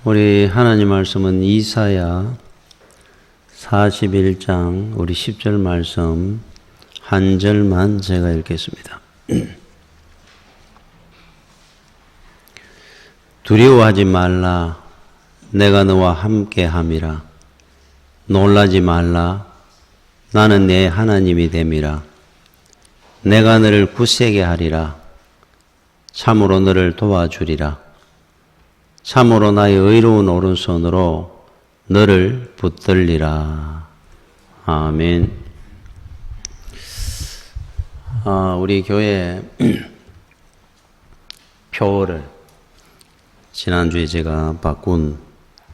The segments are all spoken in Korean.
우리 하나님 말씀은 이사야 41장 우리 10절 말씀 한 절만 제가 읽겠습니다. 두려워하지 말라. 내가 너와 함께함이라. 놀라지 말라. 나는 내 하나님이 됨이라. 내가 너를 굳세게 하리라. 참으로 너를 도와주리라. 참으로 나의 의로운 오른손으로 너를 붙들리라. 아멘. 우리 교회 표어를 지난주에 제가 바꾼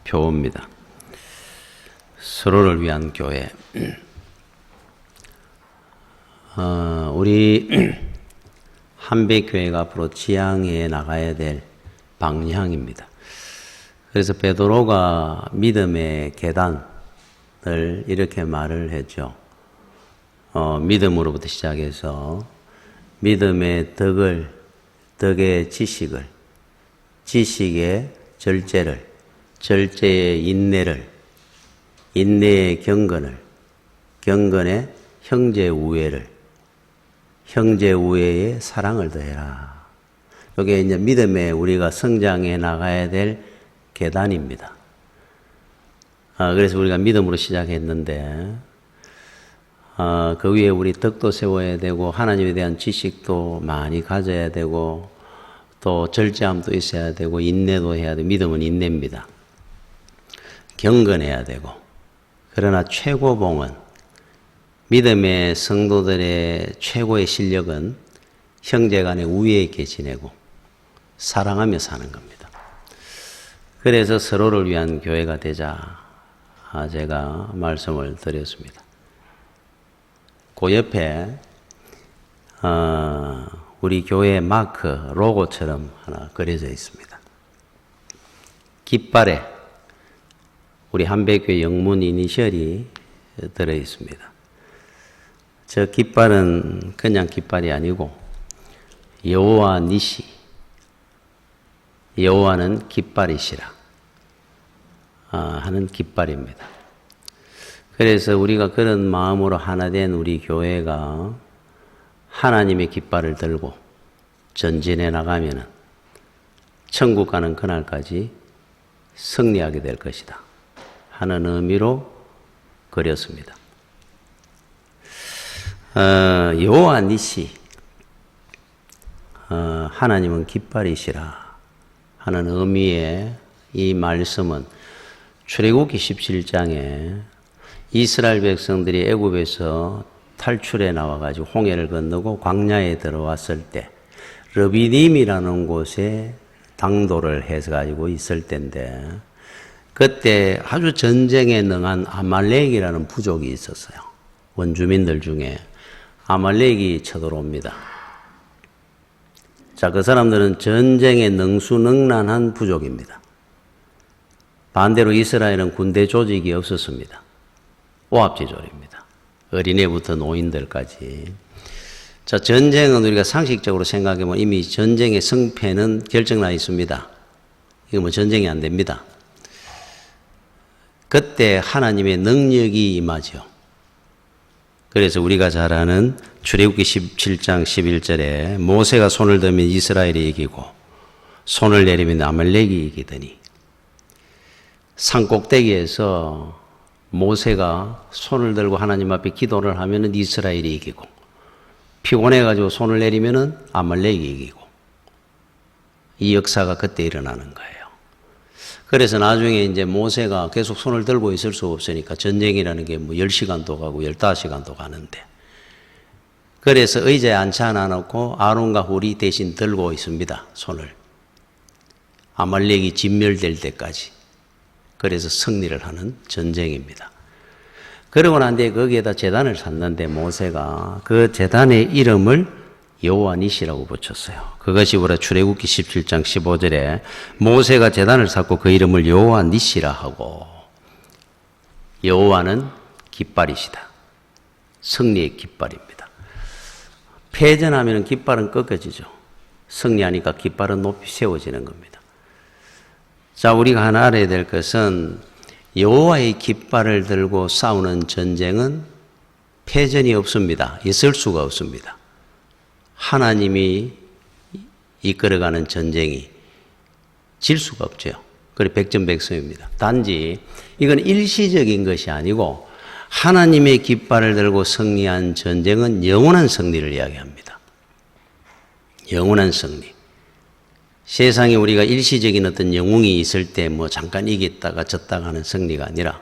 표어입니다. 서로를 위한 교회. 우리 한백교회가 앞으로 지향해 나가야 될 방향입니다. 그래서 베드로가 믿음의 계단을 이렇게 말을 했죠. 믿음으로부터 시작해서 믿음의 덕의 지식을, 지식의 절제를, 절제의 인내를, 인내의 경건을, 경건의 형제 우애를, 형제 우애의 사랑을 더해라. 이게 이제 믿음에 우리가 성장해 나가야 될 계단입니다. 그래서 우리가 믿음으로 시작했는데, 그 위에 우리 덕도 세워야 되고, 하나님에 대한 지식도 많이 가져야 되고, 또 절제함도 있어야 되고, 인내도 해야 되고, 믿음은 인내입니다. 경건해야 되고, 그러나 최고봉은, 믿음의 성도들의 최고의 실력은 형제 간의 우애 있게 지내고, 사랑하며 사는 겁니다. 그래서 서로를 위한 교회가 되자 제가 말씀을 드렸습니다. 그 옆에 우리 교회 마크 로고처럼 하나 그려져 있습니다. 깃발에 우리 한백교회 영문 이니셜이 들어 있습니다. 저 깃발은 그냥 깃발이 아니고 여호와 니시, 여호와는 깃발이시라 하는 깃발입니다. 그래서 우리가 그런 마음으로 하나 된 우리 교회가 하나님의 깃발을 들고 전진해 나가면은 천국 가는 그날까지 승리하게 될 것이다 하는 의미로 그렸습니다. 여호와 니시, 하나님은 깃발이시라 하는 의미의 이 말씀은 출애굽기 17장에 이스라엘 백성들이 애굽에서 탈출해 나와가지고 홍해를 건너고 광야에 들어왔을 때 르비딤이라는 곳에 당도를 해서 가지고 있을 때인데, 그때 아주 전쟁에 능한 아말렉이라는 부족이 있었어요. 원주민들 중에 아말렉이 쳐들어옵니다. 자, 그 사람들은 전쟁에 능수능란한 부족입니다. 반대로 이스라엘은 군대 조직이 없었습니다. 오합지졸입니다. 어린애부터 노인들까지. 자, 전쟁은 우리가 상식적으로 생각해보면 이미 전쟁의 승패는 결정나 있습니다. 이거 뭐 전쟁이 안 됩니다. 그때 하나님의 능력이 임하죠. 그래서 우리가 잘 아는 출애굽기 17장 11절에 모세가 손을 들면 이스라엘이 이기고 손을 내리면 아말렉이 이기더니, 산 꼭대기에서 모세가 손을 들고 하나님 앞에 기도를 하면 이스라엘이 이기고, 피곤해가지고 손을 내리면 아말렉이 이기고, 이 역사가 그때 일어나는 거예요. 그래서 나중에 이제 모세가 계속 손을 들고 있을 수 없으니까 전쟁이라는 게 뭐 10시간도 가고 15시간도 가는데, 그래서 의자에 앉혀놔놓고 아론과 훌이 대신 들고 있습니다. 손을. 아말렉이 진멸될 때까지. 그래서 승리를 하는 전쟁입니다. 그러고 난 뒤에 거기에다 제단을 샀는데 모세가 그 제단의 이름을 여호와 니시라고 붙였어요. 그것이 우리 출애굽기 17장 15절에 모세가 제단을 샀고 그 이름을 여호와 니시라 하고, 여호와는 깃발이시다. 승리의 깃발입니다. 패전하면 깃발은 꺾여지죠. 승리하니까 깃발은 높이 세워지는 겁니다. 자, 우리가 하나 알아야 될 것은 여호와의 깃발을 들고 싸우는 전쟁은 패전이 없습니다. 있을 수가 없습니다. 하나님이 이끌어가는 전쟁이 질 수가 없죠. 그래 백전백승입니다. 단지 이건 일시적인 것이 아니고 하나님의 깃발을 들고 승리한 전쟁은 영원한 승리를 이야기합니다. 영원한 승리. 세상에 우리가 일시적인 어떤 영웅이 있을 때 뭐 잠깐 이겼다가 졌다가 하는 승리가 아니라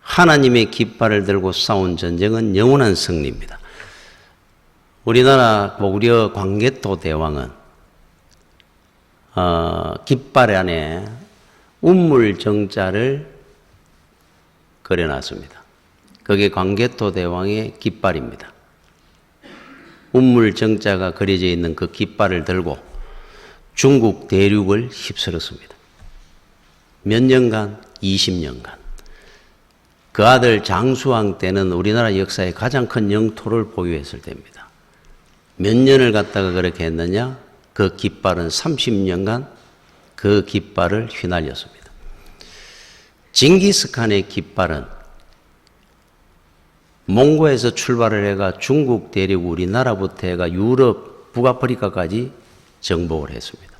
하나님의 깃발을 들고 싸운 전쟁은 영원한 승리입니다. 우리나라 고구려 광개토 대왕은 깃발 안에 운물정자를 그려놨습니다. 그게 광개토 대왕의 깃발입니다. 운물정자가 그려져 있는 그 깃발을 들고 중국 대륙을 휩쓸었습니다. 몇 년간? 20년간. 그 아들 장수왕 때는 우리나라 역사의 가장 큰 영토를 보유했을 때입니다. 몇 년을 갖다가 그렇게 했느냐? 그 깃발은 30년간 그 깃발을 휘날렸습니다. 징기스칸의 깃발은 몽고에서 출발을 해가 중국 대륙 우리나라부터 해가 유럽, 북아프리카까지 정복을 했습니다.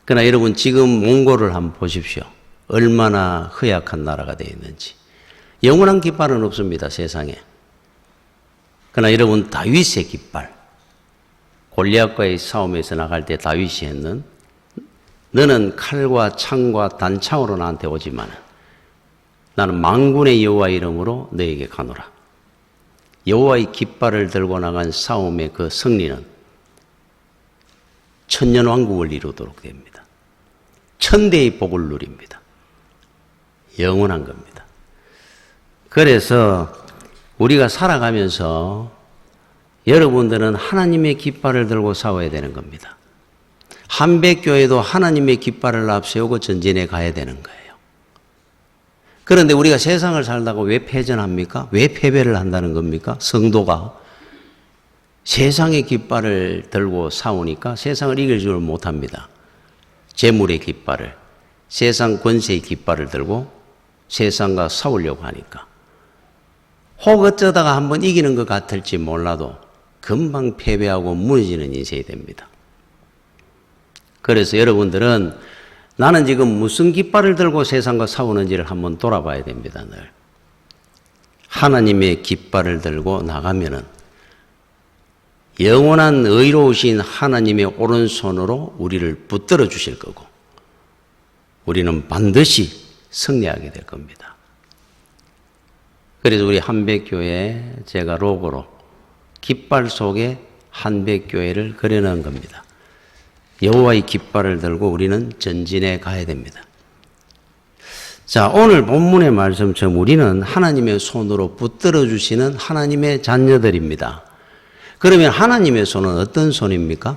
그러나 여러분 지금 몽골을 한번 보십시오. 얼마나 허약한 나라가 되어 있는지. 영원한 깃발은 없습니다, 세상에. 그러나 여러분 다윗의 깃발, 골리앗과의 싸움에서 나갈 때 다윗이 했는 너는 칼과 창과 단창으로 나한테 오지만 나는 만군의 여호와 이름으로 너에게 가노라. 여호와의 깃발을 들고 나간 싸움의 그 승리는 천년왕국을 이루도록 됩니다. 천대의 복을 누립니다. 영원한 겁니다. 그래서 우리가 살아가면서 여러분들은 하나님의 깃발을 들고 싸워야 되는 겁니다. 한백교회도 하나님의 깃발을 앞세우고 전진해 가야 되는 거예요. 그런데 우리가 세상을 살다가 왜 패전합니까? 왜 패배를 한다는 겁니까? 성도가 세상의 깃발을 들고 싸우니까 세상을 이길 줄 못합니다. 재물의 깃발을, 세상 권세의 깃발을 들고 세상과 싸우려고 하니까 혹 어쩌다가 한번 이기는 것 같을지 몰라도 금방 패배하고 무너지는 인생이 됩니다. 그래서 여러분들은 나는 지금 무슨 깃발을 들고 세상과 싸우는지를 한번 돌아봐야 됩니다. 늘 하나님의 깃발을 들고 나가면은 영원한 의로우신 하나님의 오른손으로 우리를 붙들어 주실 거고 우리는 반드시 승리하게 될 겁니다. 그래서 우리 한백교회 제가 로고로 깃발 속에 한백교회를 그려놓은 겁니다. 여호와의 깃발을 들고 우리는 전진해 가야 됩니다. 자, 오늘 본문의 말씀처럼 우리는 하나님의 손으로 붙들어 주시는 하나님의 자녀들입니다. 그러면 하나님의 손은 어떤 손입니까?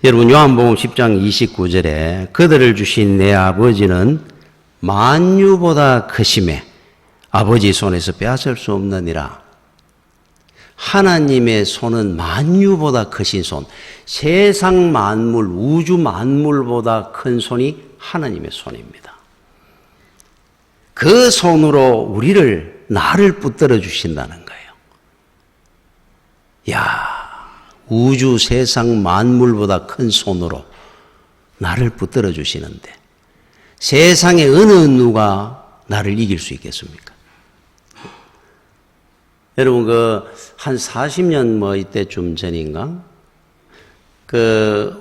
여러분 요한복음 10장 29절에 그들을 주신 내 아버지는 만유보다 크심에 아버지 손에서 빼앗을 수 없느니라. 하나님의 손은 만유보다 크신 손, 세상 만물, 우주 만물보다 큰 손이 하나님의 손입니다. 그 손으로 나를 붙들어 주신다는 거예요. 야, 우주 세상 만물보다 큰 손으로 나를 붙들어 주시는데 세상에 어느 누가 나를 이길 수 있겠습니까? 여러분 한 40년 이때쯤 전인가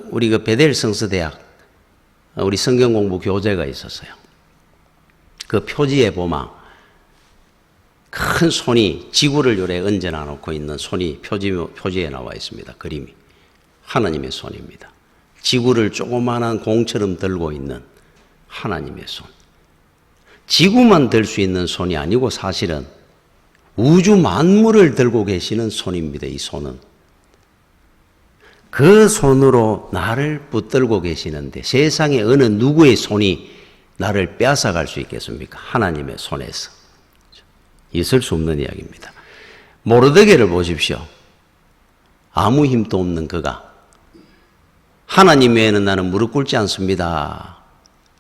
우리 베델 성서대학 우리 성경 공부 교재가 있었어요. 그 표지에 보면 큰 손이 지구를 요래 얹어놔 놓고 있는 손이 표지에 나와 있습니다. 그림이 하나님의 손입니다. 지구를 조그마한 공처럼 들고 있는 하나님의 손. 지구만 들 수 있는 손이 아니고 사실은 우주 만물을 들고 계시는 손입니다. 이 손은. 그 손으로 나를 붙들고 계시는데 세상에 어느 누구의 손이 나를 빼앗아갈 수 있겠습니까? 하나님의 손에서. 있을 수 없는 이야기입니다. 모르드게를 보십시오. 아무 힘도 없는 그가 하나님 외에는 나는 무릎 꿇지 않습니다.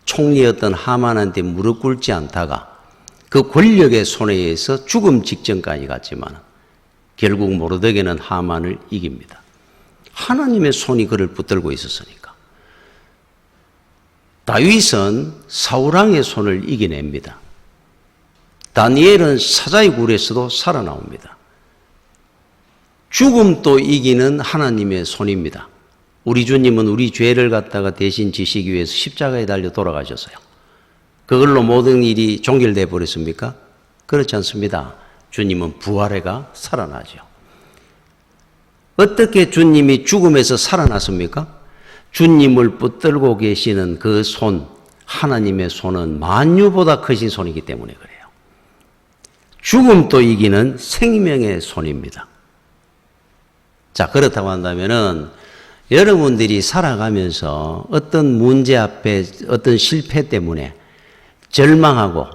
총리였던 하만한테 무릎 꿇지 않다가 그 권력의 손에 의해서 죽음 직전까지 갔지만 결국 모르드게는 하만을 이깁니다. 하나님의 손이 그를 붙들고 있었으니까. 다윗은 사울왕의 손을 이겨냅니다. 다니엘은 사자의 굴에서도 살아나옵니다. 죽음도 이기는 하나님의 손입니다. 우리 주님은 우리 죄를 갖다가 대신 지시기 위해서 십자가에 달려 돌아가셨어요. 그걸로 모든 일이 종결되어 버렸습니까? 그렇지 않습니다. 주님은 부활해가 살아나죠. 어떻게 주님이 죽음에서 살아났습니까? 주님을 붙들고 계시는 그 손, 하나님의 손은 만유보다 크신 손이기 때문에 그래요. 죽음도 이기는 생명의 손입니다. 자, 그렇다고 한다면은 여러분들이 살아가면서 어떤 문제 앞에 어떤 실패 때문에 절망하고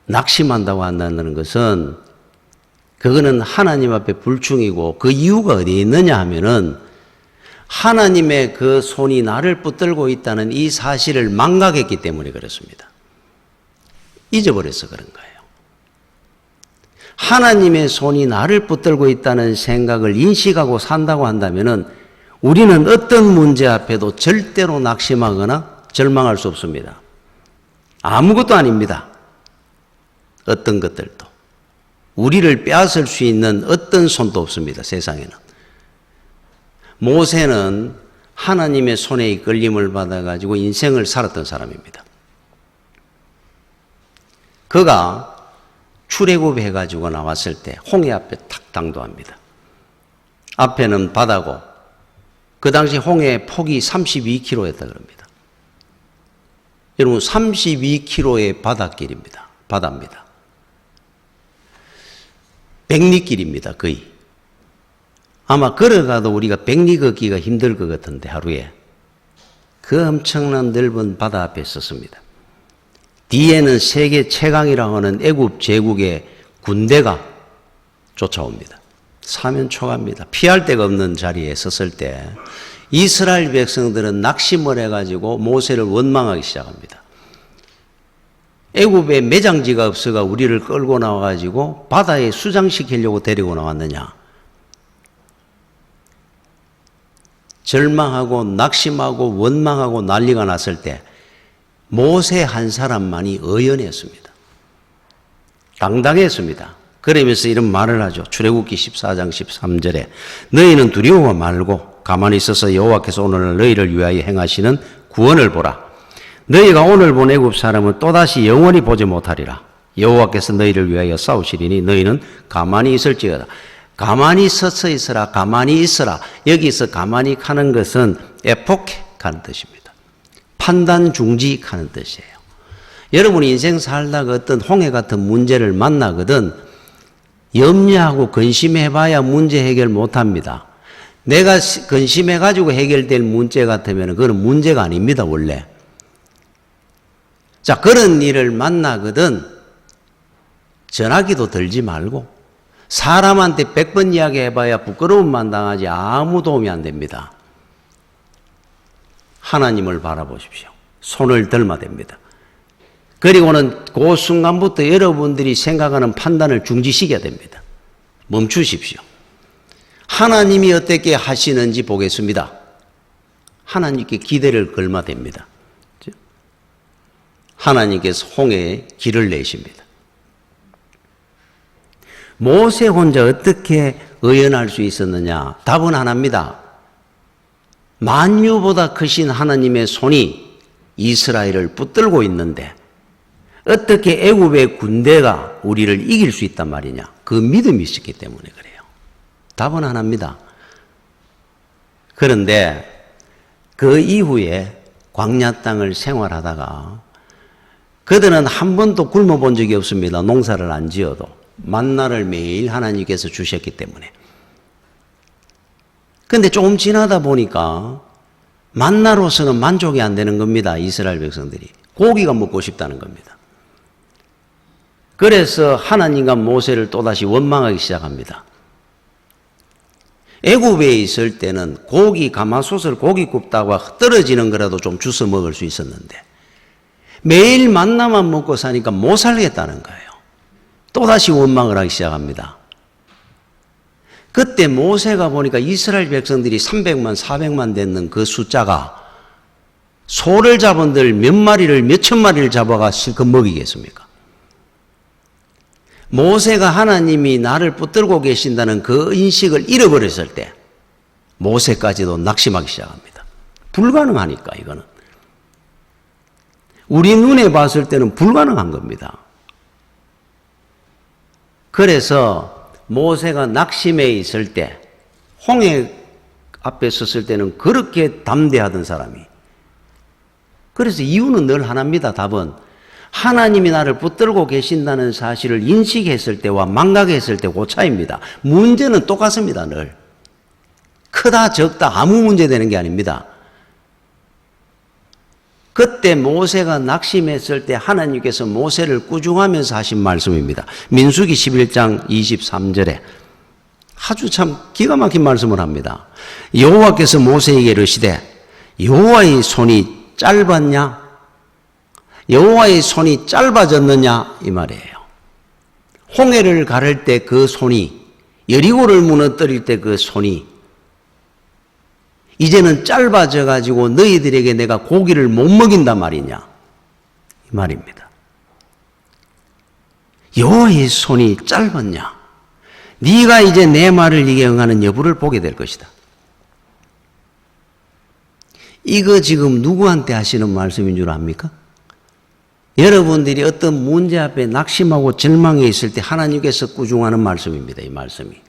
낙심한다고 한다는 것은 그거는 하나님 앞에 불충이고 그 이유가 어디에 있느냐 하면은 하나님의 그 손이 나를 붙들고 있다는 이 사실을 망각했기 때문에 그렇습니다. 잊어버려서 그런 거예요. 하나님의 손이 나를 붙들고 있다는 생각을 인식하고 산다고 한다면은 우리는 어떤 문제 앞에도 절대로 낙심하거나 절망할 수 없습니다. 아무것도 아닙니다. 어떤 것들도. 우리를 빼앗을 수 있는 어떤 손도 없습니다. 세상에는. 모세는 하나님의 손에 이끌림을 받아가지고 인생을 살았던 사람입니다. 그가 출애굽해가지고 나왔을 때 홍해 앞에 탁 당도합니다. 앞에는 바다고 그 당시 홍해의 폭이 32km였다 그럽니다. 여러분 32km의 바닷길입니다. 바다입니다. 백리길입니다. 거의. 아마 걸어가도 우리가 백리 걷기가 힘들 것 같은데 하루에 그 엄청난 넓은 바다 앞에 섰습니다. 뒤에는 세계 최강이라고 하는 애굽 제국의 군대가 쫓아옵니다. 사면초가입니다. 피할 데가 없는 자리에 섰을 때 이스라엘 백성들은 낙심을 해가지고 모세를 원망하기 시작합니다. 애굽에 매장지가 없어가 우리를 끌고 나와가지고 바다에 수장시키려고 데리고 나왔느냐. 절망하고 낙심하고 원망하고 난리가 났을 때 모세 한 사람만이 의연했습니다. 당당했습니다. 그러면서 이런 말을 하죠. 출애굽기 14장 13절에 너희는 두려워 말고 가만히 있어서 여호와께서 오늘 너희를 위하여 행하시는 구원을 보라. 너희가 오늘 본 애굽 사람은 또다시 영원히 보지 못하리라. 여호와께서 너희를 위하여 싸우시리니 너희는 가만히 있을지어다. 가만히 서서 있으라. 가만히 있으라. 여기서 가만히 하는 것은 에포케하는 뜻입니다. 판단 중지하는 뜻이에요. 여러분이 인생 살다가 어떤 홍해 같은 문제를 만나거든 염려하고 근심해봐야 문제 해결 못합니다. 내가 근심해가지고 해결될 문제 같으면 그건 문제가 아닙니다. 원래. 자, 그런 일을 만나거든 전화기도 들지 말고 사람한테 100번 이야기해봐야 부끄러움만 당하지 아무 도움이 안 됩니다. 하나님을 바라보십시오. 손을 들면 됩니다. 그리고는 그 순간부터 여러분들이 생각하는 판단을 중지시켜야 됩니다. 멈추십시오. 하나님이 어떻게 하시는지 보겠습니다. 하나님께 기대를 걸면 됩니다. 하나님께서 홍해에 길을 내십니다. 모세 혼자 어떻게 의연할 수 있었느냐? 답은 하나입니다. 만유보다 크신 하나님의 손이 이스라엘을 붙들고 있는데 어떻게 애굽의 군대가 우리를 이길 수 있단 말이냐? 그 믿음이 있었기 때문에 그래요. 답은 하나입니다. 그런데 그 이후에 광야 땅을 생활하다가 그들은 한 번도 굶어본 적이 없습니다. 농사를 안 지어도. 만나를 매일 하나님께서 주셨기 때문에. 그런데 조금 지나다 보니까 만나로서는 만족이 안 되는 겁니다. 이스라엘 백성들이. 고기가 먹고 싶다는 겁니다. 그래서 하나님과 모세를 또다시 원망하기 시작합니다. 애굽에 있을 때는 고기, 가마솥을 고기 굽다가 떨어지는 거라도 좀 주워 먹을 수 있었는데 매일 만나만 먹고 사니까 못 살겠다는 거예요. 또다시 원망을 하기 시작합니다. 그때 모세가 보니까 이스라엘 백성들이 300만, 400만 됐는 그 숫자가 소를 잡은들 몇 마리를, 몇천 마리를 잡아가 실컷 먹이겠습니까? 모세가 하나님이 나를 붙들고 계신다는 그 인식을 잃어버렸을 때 모세까지도 낙심하기 시작합니다. 불가능하니까 이거는. 우리 눈에 봤을 때는 불가능한 겁니다. 그래서 모세가 낙심해 있을 때 홍해 앞에 섰을 때는 그렇게 담대하던 사람이, 그래서 이유는 늘 하나입니다. 답은 하나님이 나를 붙들고 계신다는 사실을 인식했을 때와 망각했을 때 그 차이입니다. 문제는 똑같습니다. 늘 크다 적다 아무 문제 되는 게 아닙니다. 그때 모세가 낙심했을 때 하나님께서 모세를 꾸중하면서 하신 말씀입니다. 민수기 11장 23절에 아주 참 기가 막힌 말씀을 합니다. 여호와께서 모세에게 이르시되 여호와의 손이 짧았냐? 여호와의 손이 짧아졌느냐? 이 말이에요. 홍해를 가를 때 그 손이, 여리고를 무너뜨릴 때 그 손이 이제는 짧아져 가지고 너희들에게 내가 고기를 못 먹인단 말이냐? 이 말입니다. 여호와의 손이 짧았냐? 네가 이제 내 말을 이게 응하는 여부를 보게 될 것이다. 이거 지금 누구한테 하시는 말씀인 줄 압니까? 여러분들이 어떤 문제 앞에 낙심하고 절망해 있을 때 하나님께서 꾸중하는 말씀입니다. 이 말씀이.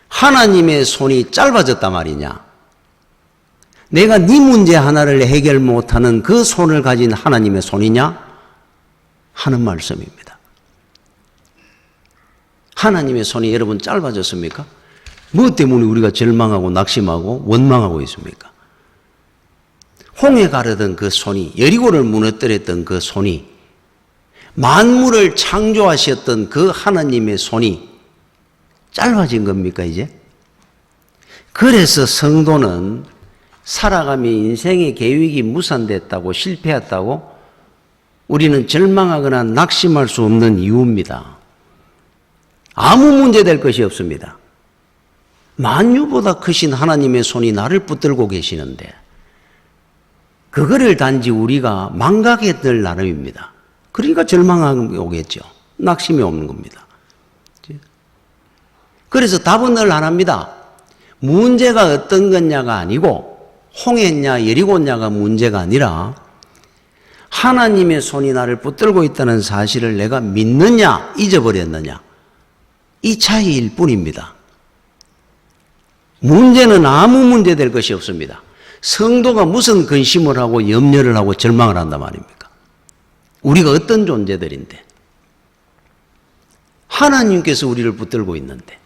하나님의 손이 짧아졌단 말이냐? 내가 네 문제 하나를 해결 못하는 그 손을 가진 하나님의 손이냐? 하는 말씀입니다. 하나님의 손이 여러분 짧아졌습니까? 무엇 때문에 우리가 절망하고 낙심하고 원망하고 있습니까? 홍해 가르던 그 손이, 여리고를 무너뜨렸던 그 손이, 만물을 창조하셨던 그 하나님의 손이 짧아진 겁니까 이제? 그래서 성도는 살아가며 인생의 계획이 무산됐다고, 실패했다고 우리는 절망하거나 낙심할 수 없는 이유입니다. 아무 문제 될 것이 없습니다. 만유보다 크신 하나님의 손이 나를 붙들고 계시는데 그거를 단지 우리가 망각했을 나름입니다. 그러니까 절망이 오겠죠. 낙심이 오는 겁니다. 그래서 답은 늘 하나입니다. 문제가 어떤 거냐가 아니고 홍해냐 여리고냐가 문제가 아니라 하나님의 손이 나를 붙들고 있다는 사실을 내가 믿느냐 잊어버렸느냐, 이 차이일 뿐입니다. 문제는 아무 문제 될 것이 없습니다. 성도가 무슨 근심을 하고 염려를 하고 절망을 한단 말입니까? 우리가 어떤 존재들인데, 하나님께서 우리를 붙들고 있는데.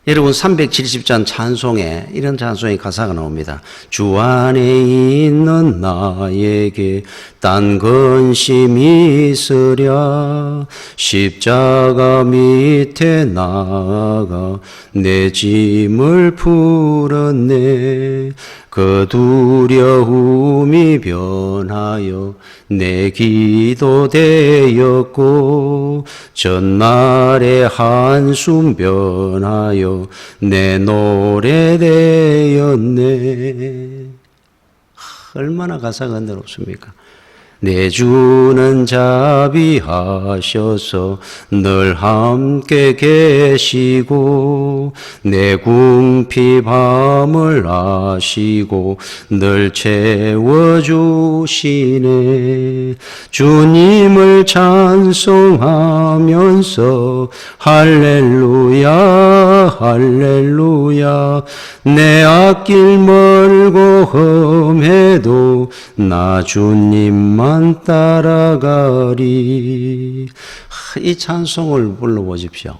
여러분 370장 찬송에 이런 찬송의 가사가 나옵니다. 주 안에 있는 나에게 딴 근심이 있으랴 십자가 밑에 나아가 내 짐을 풀었네. 그 두려움이 변하여 내 기도 되었고 전날의 한숨 변하여 내 노래 되었네. 얼마나 가사가 은혜롭습니까? 내 주는 자비하셔서 늘 함께 계시고 내 궁핍 밤을 아시고 늘 채워주시네. 주님을 찬송하면서 할렐루야 할렐루야 내 앞길 멀고 험해도 나 주님만 따라가리. 이 찬송을 불러보십시오.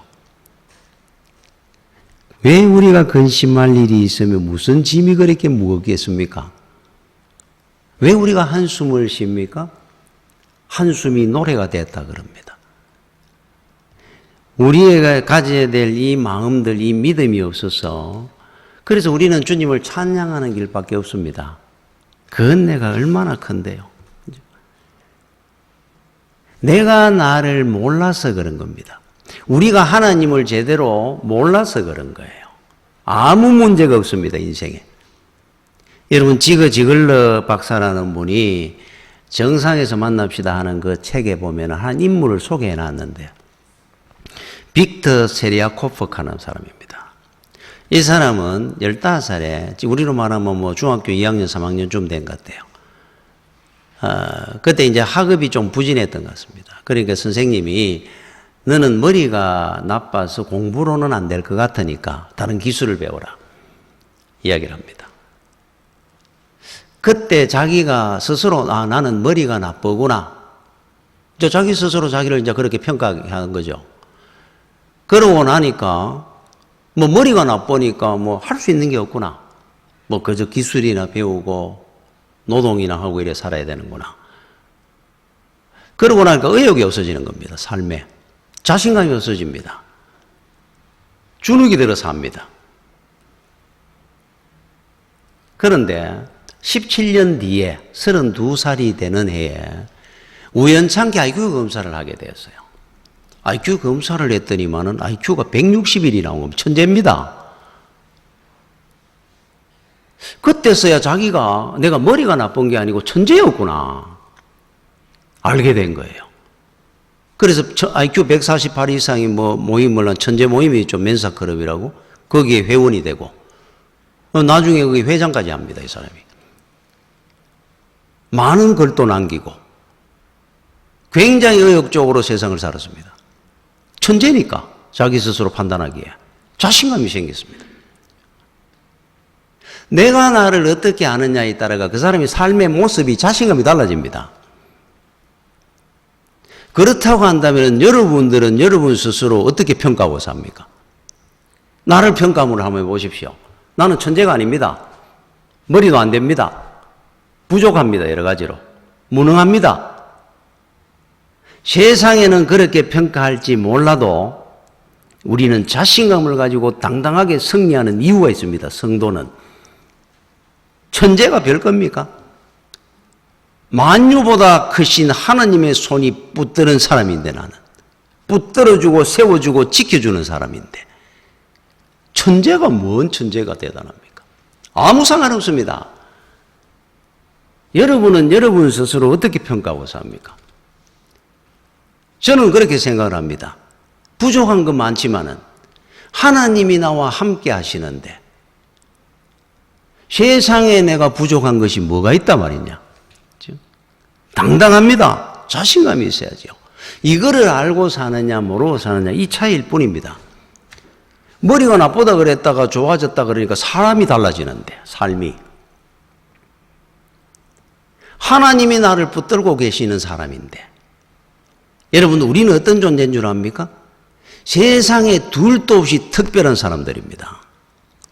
왜 우리가 근심할 일이 있으면 무슨 짐이 그렇게 무겁겠습니까? 왜 우리가 한숨을 쉽니까? 한숨이 노래가 됐다 그럽니다. 우리가 가져야 될 이 마음들, 이 믿음이 없어서 그래서 우리는 주님을 찬양하는 길밖에 없습니다. 그 은혜가 얼마나 큰데요. 내가 나를 몰라서 그런 겁니다. 우리가 하나님을 제대로 몰라서 그런 거예요. 아무 문제가 없습니다, 인생에. 여러분, 지글러 박사라는 분이 정상에서 만납시다 하는 그 책에 보면 한 인물을 소개해 놨는데요. 빅터 세리아코프카라는 사람입니다. 이 사람은 15살에, 우리로 말하면 뭐 중학교 2학년, 3학년쯤 된 것 같아요. 그때 이제 학업이 좀 부진했던 것 같습니다. 그러니까 선생님이 너는 머리가 나빠서 공부로는 안 될 것 같으니까 다른 기술을 배워라. 이야기를 합니다. 그때 자기가 스스로, 나는 머리가 나쁘구나. 이제 자기 스스로 자기를 이제 그렇게 평가하는 거죠. 그러고 나니까, 뭐 머리가 나쁘니까 뭐 할 수 있는 게 없구나. 뭐 그저 기술이나 배우고 노동이나 하고 이래 살아야 되는구나. 그러고 나니까 의욕이 없어지는 겁니다. 삶에. 자신감이 없어집니다. 주눅이 들어서 합니다. 그런데 17년 뒤에 32살이 되는 해에 우연찮게 IQ 검사를 하게 되었어요. IQ 검사를 했더니만은 IQ가 160일이 나온 겁니다. 천재입니다. 그때서야 자기가 내가 머리가 나쁜 게 아니고 천재였구나 알게 된 거예요. 그래서 IQ 148 이상이 뭐 모임을 한 천재 모임이 있죠. 멘사클럽이라고. 거기에 회원이 되고 나중에 거기 회장까지 합니다. 이 사람이. 많은 글도 남기고 굉장히 의욕적으로 세상을 살았습니다. 천재니까 자기 스스로 판단하기에 자신감이 생겼습니다. 내가 나를 어떻게 아느냐에 따라가 그 사람의 삶의 모습이 자신감이 달라집니다. 그렇다고 한다면 여러분들은 여러분 스스로 어떻게 평가하고 삽니까? 나를 평가문을 한번 해보십시오. 나는 천재가 아닙니다. 머리도 안 됩니다. 부족합니다. 여러 가지로. 무능합니다. 세상에는 그렇게 평가할지 몰라도 우리는 자신감을 가지고 당당하게 승리하는 이유가 있습니다. 성도는. 천재가 별 겁니까? 만유보다 크신 하나님의 손이 붙드는 사람인데 나는. 붙들어주고 세워주고 지켜주는 사람인데. 천재가 뭔 천재가 대단합니까? 아무 상관없습니다. 여러분은 여러분 스스로 어떻게 평가하고 삽니까? 저는 그렇게 생각을 합니다. 부족한 건 많지만은 하나님이 나와 함께 하시는데 세상에 내가 부족한 것이 뭐가 있단 말이냐? 당당합니다. 자신감이 있어야죠. 이거를 알고 사느냐 모르고 사느냐 이 차이일 뿐입니다. 머리가 나쁘다 그랬다가 좋아졌다 그러니까 사람이 달라지는데 삶이. 하나님이 나를 붙들고 계시는 사람인데 여러분 우리는 어떤 존재인 줄 압니까? 세상에 둘도 없이 특별한 사람들입니다.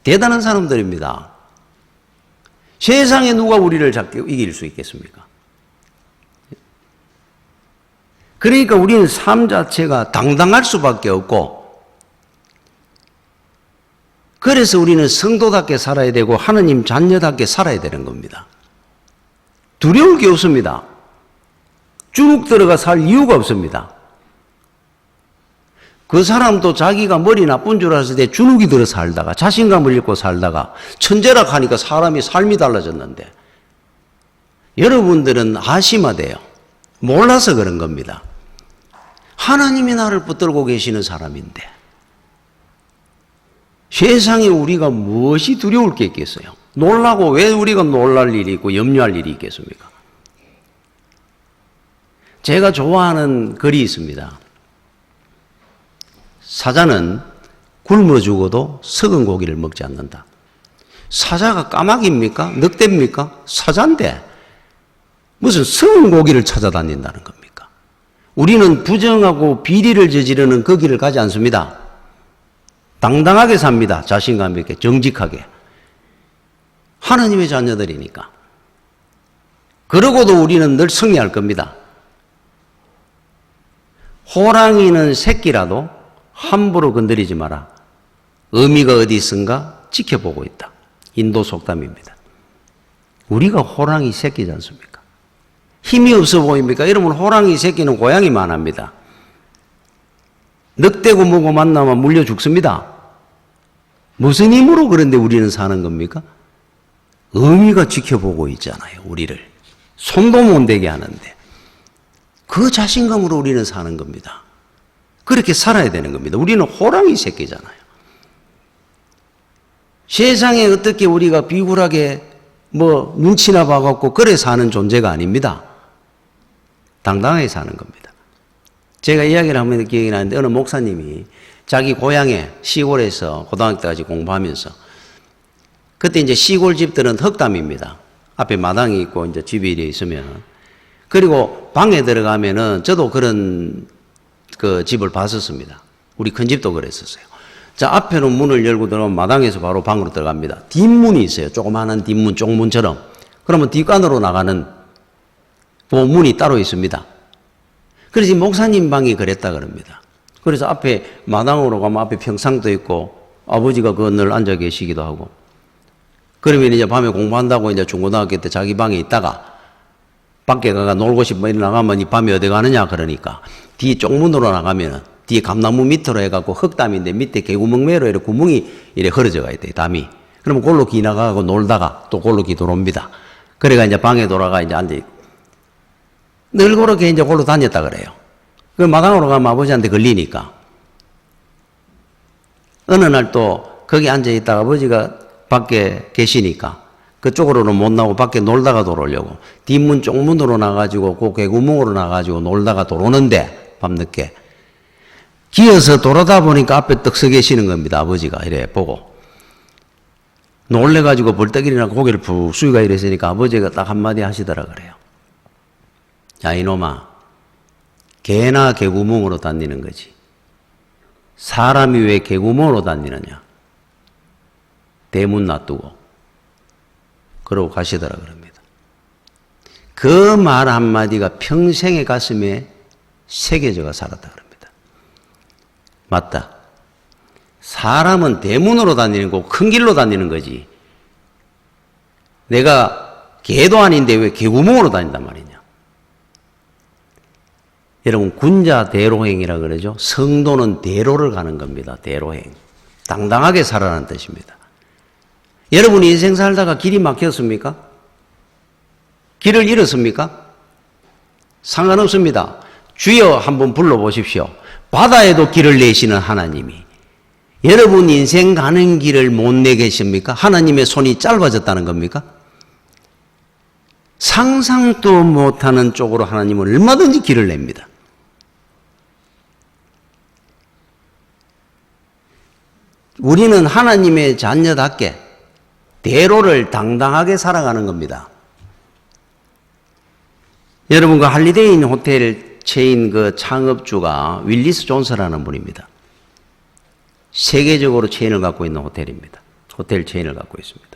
대단한 사람들입니다. 세상에 누가 우리를 이길 수 있겠습니까? 그러니까 우리는 삶 자체가 당당할 수밖에 없고 그래서 우리는 성도답게 살아야 되고 하나님 자녀답게 살아야 되는 겁니다. 두려울 게 없습니다. 주눅 들어가 살 이유가 없습니다. 그 사람도 자기가 머리 나쁜 줄 알았을 때 주눅이 들어 살다가 자신감을 잃고 살다가 천재라 하니까 사람이 삶이 달라졌는데 여러분들은 아심하대요. 몰라서 그런 겁니다. 하나님이 나를 붙들고 계시는 사람인데 세상에 우리가 무엇이 두려울 게 있겠어요? 놀라고 왜 우리가 놀랄 일이 있고 염려할 일이 있겠습니까? 제가 좋아하는 글이 있습니다. 사자는 굶어 죽어도 썩은 고기를 먹지 않는다. 사자가 까마귀입니까? 늑대입니까? 사자인데 무슨 썩은 고기를 찾아다닌다는 겁니까? 우리는 부정하고 비리를 저지르는 그 길을 가지 않습니다. 당당하게 삽니다. 자신감 있게 정직하게. 하나님의 자녀들이니까. 그러고도 우리는 늘 승리할 겁니다. 호랑이는 새끼라도 함부로 건드리지 마라. 어미가 어디 있은가 지켜보고 있다. 인도 속담입니다. 우리가 호랑이 새끼지 않습니까? 힘이 없어 보입니까? 여러분, 호랑이 새끼는 고양이만 합니다. 늑대고 뭐고 만나면 물려 죽습니다. 무슨 힘으로 그런데 우리는 사는 겁니까? 어미가 지켜보고 있잖아요, 우리를. 손도 못 대게 하는데. 그 자신감으로 우리는 사는 겁니다. 그렇게 살아야 되는 겁니다. 우리는 호랑이 새끼잖아요. 세상에 어떻게 우리가 비굴하게 눈치나 봐갖고 그래 사는 존재가 아닙니다. 당당하게 사는 겁니다. 제가 이야기를 하면 기억이 나는데 어느 목사님이 자기 고향에 시골에서 고등학교 때까지 공부하면서 그때 이제 시골 집들은 흙담입니다. 앞에 마당이 있고 이제 집이 이래 있으면 그리고 방에 들어가면은 저도 그런 그 집을 봤었습니다. 우리 큰 집도 그랬었어요. 자, 앞에는 문을 열고 들어가면 마당에서 바로 방으로 들어갑니다. 뒷문이 있어요. 조그마한 뒷문, 쪽문처럼. 그러면 뒷간으로 나가는 문이 따로 있습니다. 그래서 목사님 방이 그랬다 그럽니다. 그래서 앞에 마당으로 가면 앞에 평상도 있고 아버지가 그 늘 앉아 계시기도 하고 그러면 이제 밤에 공부한다고 이제 중고등학교 때 자기 방에 있다가 밖에 가가 놀고 싶어 나가면 이 밤에 어디 가느냐 그러니까 뒤 쪽문으로 나가면은 뒤에 감나무 밑으로 해갖고 흙담인데 밑에 개구멍매로 이렇게 구멍이 이렇게 흐려져가 있대, 담이. 그러면 골로 기나가고 놀다가 또 골로 기 들어옵니다. 그래가 이제 방에 돌아가 이제 앉아있고. 늘 그렇게 이제 골로 다녔다 그래요. 그 마당으로 가면 아버지한테 걸리니까. 어느 날 또 거기 앉아있다가 아버지가 밖에 계시니까 그쪽으로는 못 나오고 밖에 놀다가 돌아오려고 뒷문 쪽문으로 나가지고 그 개구멍으로 나가지고 놀다가 돌아오는데 밤늦게 기어서 돌아다 보니까 앞에 떡 서 계시는 겁니다. 아버지가 이래 보고 놀래가지고 벌떡이나 고개를 푹 숙이가 이랬으니까 아버지가 딱 한마디 하시더라 그래요. 야 이놈아, 개나 개구멍으로 다니는 거지 사람이 왜 개구멍으로 다니느냐. 대문 놔두고 그러고 가시더라 그럽니다. 그 말 한마디가 평생의 가슴에 새겨져가 살았다 그럽니다. 맞다. 사람은 대문으로 다니는 거고 큰 길로 다니는 거지. 내가 개도 아닌데 왜 개구멍으로 다닌단 말이냐. 여러분 군자 대로행이라 그러죠. 성도는 대로를 가는 겁니다. 대로행. 당당하게 살아라는 뜻입니다. 여러분 인생 살다가 길이 막혔습니까? 길을 잃었습니까? 상관없습니다. 주여 한번 불러보십시오. 바다에도 길을 내시는 하나님이 여러분 인생 가는 길을 못 내계십니까? 하나님의 손이 짧아졌다는 겁니까? 상상도 못하는 쪽으로 하나님은 얼마든지 길을 냅니다. 우리는 하나님의 자녀답게 대로를 당당하게 살아가는 겁니다. 여러분 그 할리데이 호텔 체인 그 창업주가 윌리스 존스라는 분입니다. 세계적으로 체인을 갖고 있는 호텔입니다. 호텔 체인을 갖고 있습니다.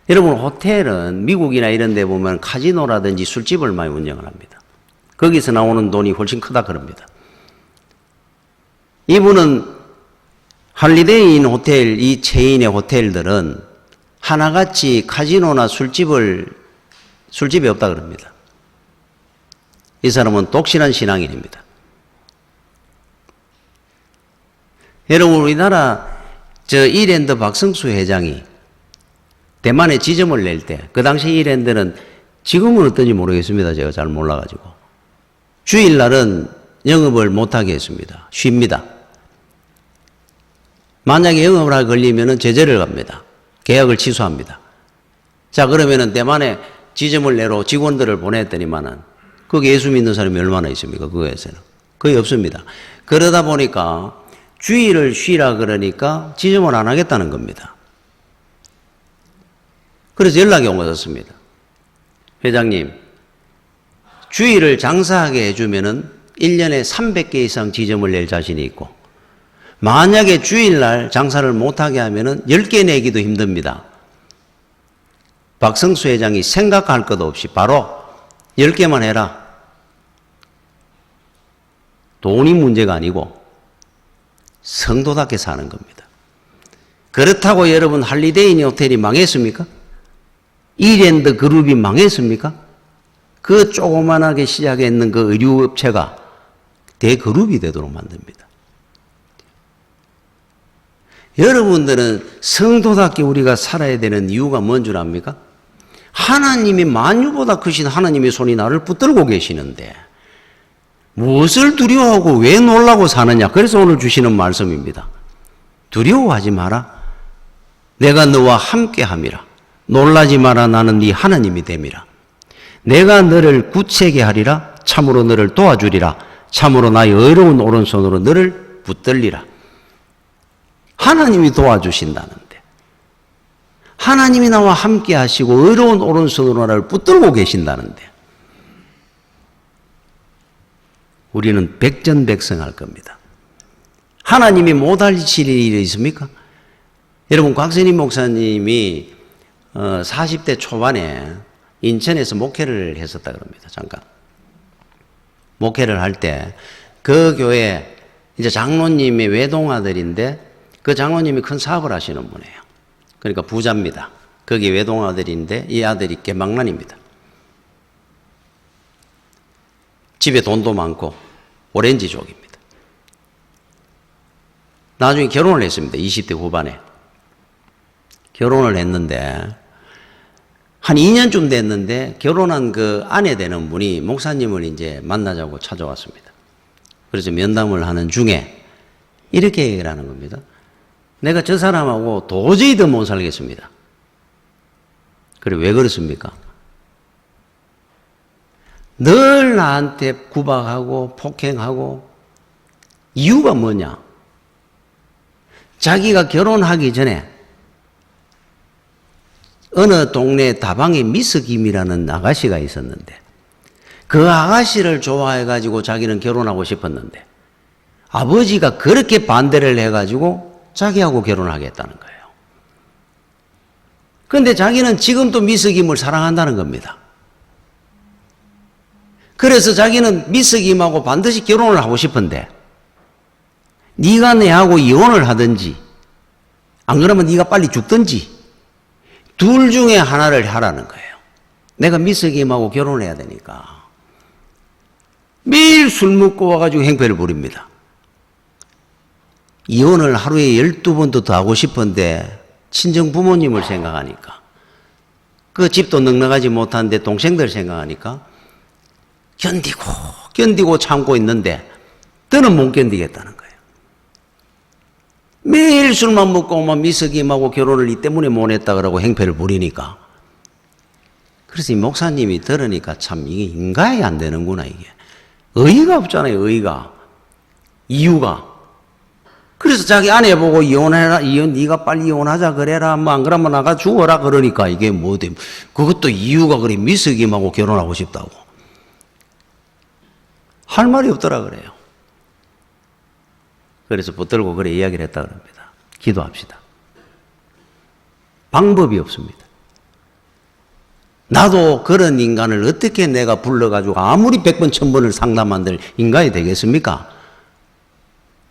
여러분 호텔은 미국이나 이런 데 보면 카지노라든지 술집을 많이 운영을 합니다. 거기서 나오는 돈이 훨씬 크다 그럽니다. 이분은 할리데이 호텔 이 체인의 호텔들은 하나같이 카지노나 술집이 없다 그럽니다. 이 사람은 독실한 신앙인입니다. 여러분 우리나라 이랜드 박성수 회장이 대만에 지점을 낼 때 그 당시 이랜드는 지금은 어떤지 모르겠습니다. 제가 잘 몰라가지고 주일날은 영업을 못하게 했습니다. 쉽니다. 만약에 영업을 하게 걸리면 제재를 갑니다. 계약을 취소합니다. 자 그러면은 대만에 지점을 내러 직원들을 보냈더니만은 거기 예수 믿는 사람이 얼마나 있습니까? 그거에서는 거의 없습니다. 그러다 보니까 주일을 쉬라 그러니까 지점을 안 하겠다는 겁니다. 그래서 연락이 온 것같습니다. 회장님, 주일을 장사하게 해주면은 1년에 300개 이상 지점을 낼 자신이 있고 만약에 주일날 장사를 못하게 하면은 10개 내기도 힘듭니다. 박성수 회장이 생각할 것도 없이 바로 10개만 해라. 돈이 문제가 아니고 성도답게 사는 겁니다. 그렇다고 여러분 할리데이 호텔이 망했습니까? 이랜드 그룹이 망했습니까? 그 조그만하게 시작했는 그 의류업체가 대그룹이 되도록 만듭니다. 여러분들은 성도답게 우리가 살아야 되는 이유가 뭔 줄 압니까? 하나님이 만유보다 크신 하나님의 손이 나를 붙들고 계시는데 무엇을 두려워하고 왜 놀라고 사느냐? 그래서 오늘 주시는 말씀입니다. 두려워하지 마라. 내가 너와 함께함이라. 놀라지 마라. 나는 네 하나님이 됨이라. 내가 너를 굳세게 하리라. 참으로 너를 도와주리라. 참으로 나의 의로운 오른손으로 너를 붙들리라. 하나님이 도와주신다는데, 하나님이 나와 함께 하시고 의로운 오른손으로 나를 붙들고 계신다는데 우리는 백전백승할 겁니다. 하나님이 못하실 일이 있습니까? 여러분, 곽선임 목사님이 40대 초반에 인천에서 목회를 했었다 그럽니다. 잠깐 목회를 할 때 그 교회 이제 장로님의 외동아들인데 그 장로님이 큰 사업을 하시는 분이에요. 그러니까 부자입니다. 거기 외동아들인데 이 아들이 개망난입니다. 집에 돈도 많고 오렌지족입니다. 나중에 결혼을 했습니다. 20대 후반에. 결혼을 했는데 한 2년쯤 됐는데 결혼한 그 아내 되는 분이 목사님을 이제 만나자고 찾아왔습니다. 그래서 면담을 하는 중에 이렇게 얘기를 하는 겁니다. 내가 저 사람하고 도저히 더 못 살겠습니다. 그래, 왜 그렇습니까? 늘 나한테 구박하고 폭행하고 이유가 뭐냐? 자기가 결혼하기 전에 어느 동네 다방에 미스 김이라는 아가씨가 있었는데 그 아가씨를 좋아해가지고 자기는 결혼하고 싶었는데 아버지가 그렇게 반대를 해가지고 자기하고 결혼하겠다는 거예요. 그런데 자기는 지금도 미스 김을 사랑한다는 겁니다. 그래서 자기는 미스 김하고 반드시 결혼을 하고 싶은데 네가 내하고 이혼을 하든지 안 그러면 네가 빨리 죽든지 둘 중에 하나를 하라는 거예요. 내가 미스 김하고 결혼을 해야 되니까. 매일 술 먹고 와가지고 행패를 부립니다. 이혼을 하루에 12번도 더 하고 싶은데 친정 부모님을 생각하니까 그 집도 넉넉하지 못한데 동생들 생각하니까 견디고 참고 있는데 더는 못 견디겠다는 거예요. 매일 술만 먹고 오면 미스김하고 결혼을 이 때문에 못 했다 그러고 행패를 부리니까 그래서 이 목사님이 들으니까 참 이게 인가에 안 되는구나. 이게 의의가 없잖아요. 의의가. 이유가. 그래서 자기 아내 보고 이혼해라, 네가 빨리 이혼하자 그래라, 뭐 안 그러면 나가 죽어라 그러니까 이게 뭐 돼? 그것도 이유가 그래 미스김하고 결혼하고 싶다고 할 말이 없더라 그래요. 그래서 붙들고 그래 이야기를 했다 그럽니다. 기도합시다. 방법이 없습니다. 나도 그런 인간을 어떻게 내가 불러가지고 아무리 100번 1000번을 상담한들 인간이 되겠습니까?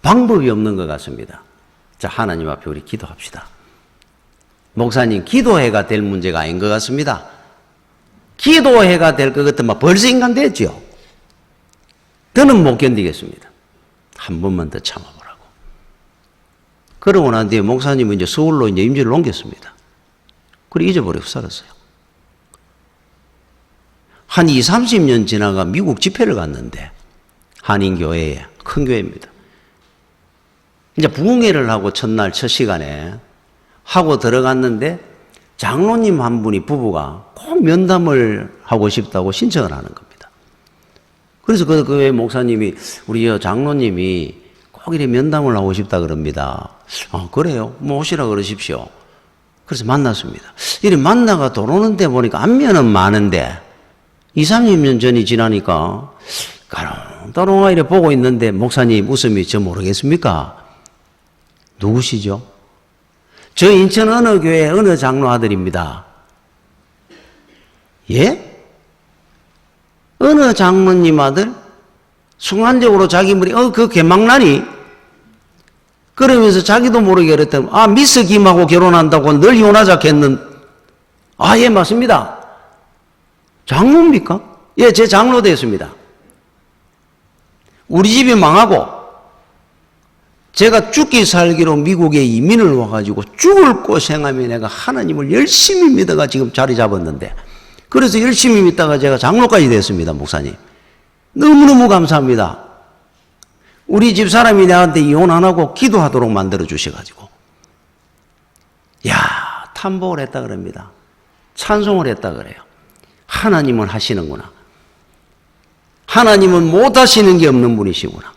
방법이 없는 것 같습니다. 자, 하나님 앞에 우리 기도합시다. 목사님, 기도해가 될 문제가 아닌 것 같습니다. 기도해가 될 것 같으면 벌써 인간 됐죠? 저는 못 견디겠습니다. 한 번만 더 참아보라고. 그러고 난 뒤에 목사님은 이제 서울로 이제 임지를 옮겼습니다. 그리고 잊어버리고 살았어요. 한 20, 30년 지나가 미국 집회를 갔는데 한인교회에 큰 교회입니다. 이제 부흥회를 하고 첫날 첫 시간에 하고 들어갔는데 장로님 한 분이 부부가 꼭 면담을 하고 싶다고 신청을 하는 겁니다. 그래서 그 교회 목사님이 우리 장로님이 꼭 이렇게 면담을 하고 싶다 그럽니다. 아, 그래요? 뭐 오시라 그러십시오. 그래서 만났습니다. 이렇게 만나가 들어오는데 보니까 안면은 많은데 20, 30년 전이 지나니까 가롱가롱 이렇게 보고 있는데 목사님 웃음이 저 모르겠습니까? 누구시죠? 저 인천 어느 교회 어느 장로 아들입니다. 예? 어느 장로님 아들? 순간적으로 자기 머리 그 개망나니? 그러면서 자기도 모르게 그랬더니, 미스 김하고 결혼한다고 늘 이혼하자 했는, 예, 맞습니다. 장로입니까? 예, 제 장로 됐습니다. 우리 집이 망하고, 제가 죽기 살기로 미국에 이민을 와가지고 죽을 고생하며 내가 하나님을 열심히 믿어가 지금 자리 잡았는데, 그래서 열심히 믿다가 제가 장로까지 됐습니다, 목사님. 너무너무 감사합니다. 우리 집 사람이 나한테 이혼 안 하고 기도하도록 만들어 주셔가지고. 탐복을 했다 그럽니다. 찬송을 했다 그래요. 하나님은 하시는구나. 하나님은 못 하시는 게 없는 분이시구나.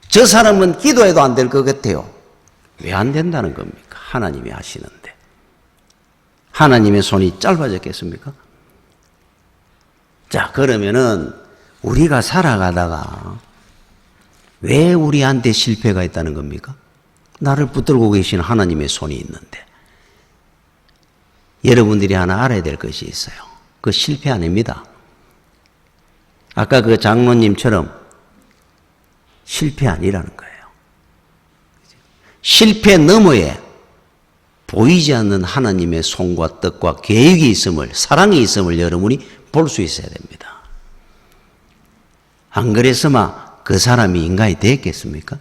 저 사람은 기도해도 안 될 것 같아요. 왜 안 된다는 겁니까? 하나님이 하시는데. 하나님의 손이 짧아졌겠습니까? 자, 그러면은 우리가 살아가다가 왜 우리한테 실패가 있다는 겁니까? 나를 붙들고 계신 하나님의 손이 있는데. 여러분들이 하나 알아야 될 것이 있어요. 그 실패 아닙니다. 아까 그 장로님처럼 실패 아니라는 거예요. 실패 너머에 보이지 않는 하나님의 손과 뜻과 계획이 있음을, 사랑이 있음을 여러분이 볼 수 있어야 됩니다. 안 그래서만 그 사람이 인간이 되었겠습니까?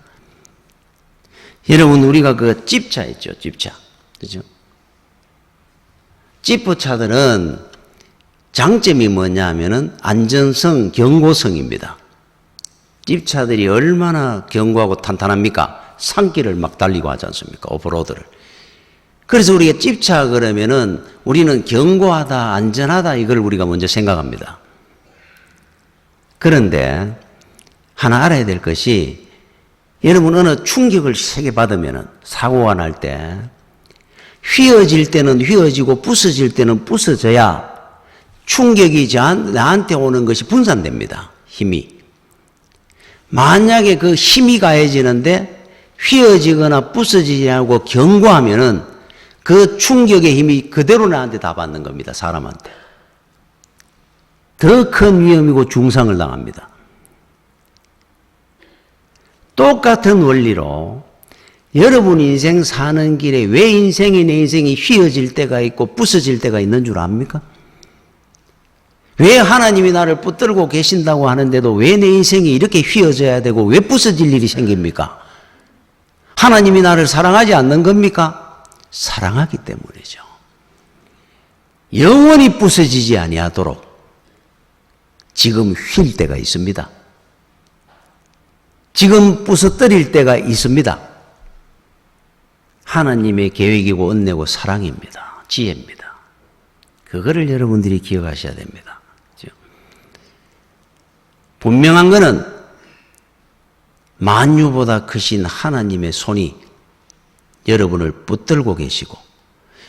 여러분, 우리가 그 집차 있죠, 집차. 그죠? 지프차들은 장점이 뭐냐 하면은 안전성, 경고성입니다. 집차들이 얼마나 견고하고 탄탄합니까? 산길을 막 달리고 하지 않습니까? 오프로드를. 그래서 우리가 집차 그러면은 우리는 견고하다, 안전하다 이걸 우리가 먼저 생각합니다. 그런데 하나 알아야 될 것이, 여러분 어느 충격을 세게 받으면은 사고가 날 때 휘어질 때는 휘어지고 부서질 때는 부서져야 충격이 나한테 오는 것이 분산됩니다. 힘이. 만약에 그 힘이 가해지는데 휘어지거나 부서지지 않고 견고하면은 그 충격의 힘이 그대로 나한테 다 받는 겁니다. 사람한테. 더 큰 위험이고 중상을 당합니다. 똑같은 원리로 여러분 인생 사는 길에 왜 내 인생이 휘어질 때가 있고 부서질 때가 있는 줄 압니까? 왜 하나님이 나를 붙들고 계신다고 하는데도 왜 내 인생이 이렇게 휘어져야 되고 왜 부서질 일이 생깁니까? 하나님이 나를 사랑하지 않는 겁니까? 사랑하기 때문이죠. 영원히 부서지지 아니하도록 지금 휠 때가 있습니다. 지금 부서뜨릴 때가 있습니다. 하나님의 계획이고 은혜고 사랑입니다. 지혜입니다. 그거를 여러분들이 기억하셔야 됩니다. 분명한 것은 만유보다 크신 하나님의 손이 여러분을 붙들고 계시고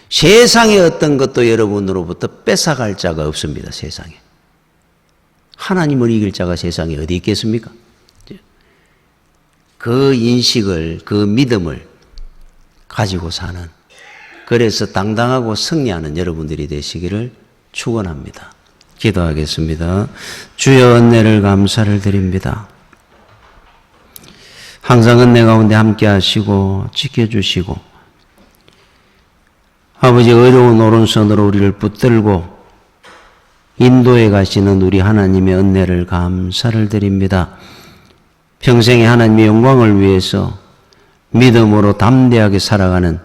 세상의 어떤 것도 여러분으로부터 뺏어갈 자가 없습니다. 세상에. 하나님을 이길 자가 세상에 어디 있겠습니까? 그 인식을, 그 믿음을 가지고 사는, 그래서 당당하고 승리하는 여러분들이 되시기를 축원합니다. 기도하겠습니다. 주여, 은혜를 감사를 드립니다. 항상 은혜 가운데 함께 하시고 지켜주시고 아버지 어려운 오른손으로 우리를 붙들고 인도해 가시는 우리 하나님의 은혜를 감사를 드립니다. 평생에 하나님의 영광을 위해서 믿음으로 담대하게 살아가는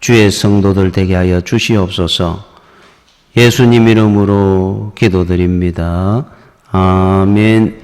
주의 성도들 되게 하여 주시옵소서. 예수님 이름으로 기도드립니다. 아멘.